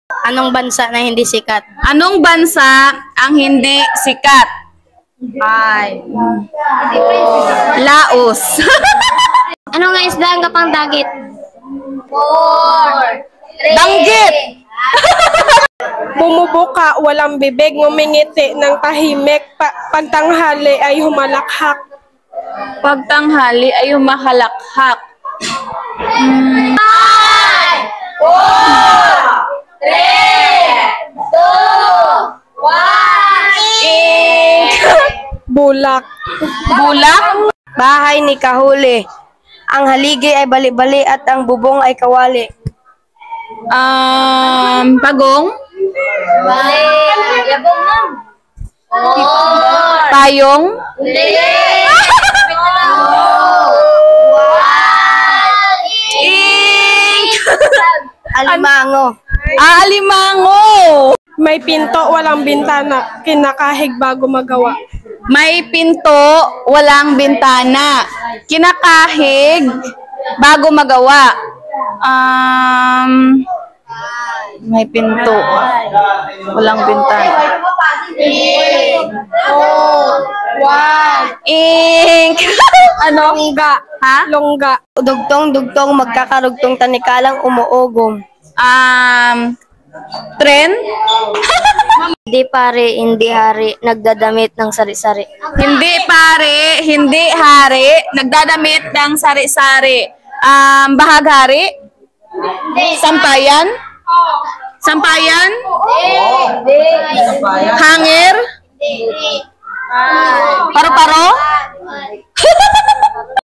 Anong bansa na hindi sikat? Anong bansa ang hindi sikat? Ay. Laos. Anong nga isda ang kapang dagit? Danggit. Bumubuka, walang bibig, ngumingiti ng tahimik, pagtanghali ay humalakhak. Pagtanghali ay humahalakhak. 5, 4, 3, 2, 1. Bulak. Bulak. Bahay ni Kahuli. Ang haligi ay bali-bali at ang bubong ay kawali. Pagong. Bali. Yabong ma'am. Payong. Alimango. Alimango. May pinto, walang bintana, kinakahig bago magawa. May pinto, walang bintana. Kinakahig bago magawa. May pinto, walang bintana. Ink. Ano? Longga. Ha? Longga. Dugtong-dugtong magkakarugtong tanikalang umuugong. Tren? Hindi pare, hindi hari, nagdadamit ng sari-sari. Hindi pare, hindi hari, nagdadamit ng sari-sari. Bahaghari? Sampayan? Sampayan? Hanger? Paro-paro?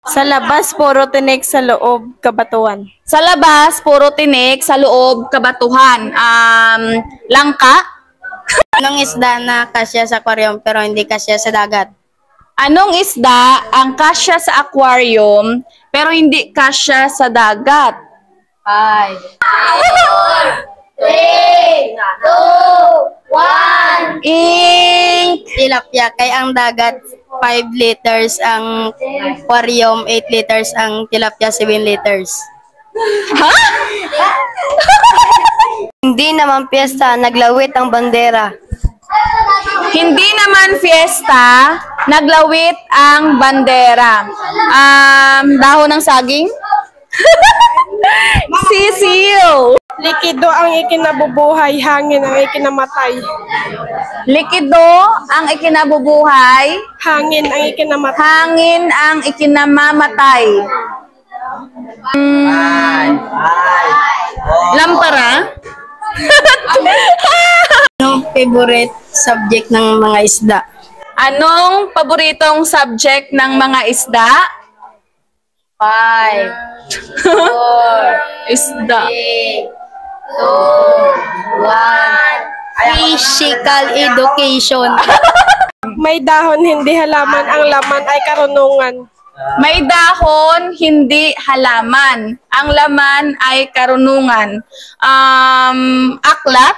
Sa labas, puro tinik, sa loob, kabatuan. Sa labas, puro tinik, sa loob, kabatuhan. Langka? Anong isda na kasya sa aquarium pero hindi kasya sa dagat? Anong isda ang kasya sa aquarium pero hindi kasya sa dagat? 5, 3, 2, 1. Ink! Tilapia, kay ang dagat 5 liters, ang aquarium 8 liters, ang tilapia 7 liters. Ha? Hindi naman piyesta, naglawit ang bandera. Hindi naman fiesta, naglawit ang bandera. Dahon ng saging? Sisiw! Likido ang ikinabubuhay, hangin ang ikinamatay. Likido ang ikinabubuhay, Hangin ang ikinamatay. hangin ang ikinamamatay. Lampara? Anong favorite subject ng mga isda? Anong paboritong subject ng mga isda? 5, 4, Isda. 3, 2, 1. Physical education. May dahon, hindi halaman, ang laman ay karunungan. May dahon, hindi halaman. Ang laman ay karunungan. Aklat?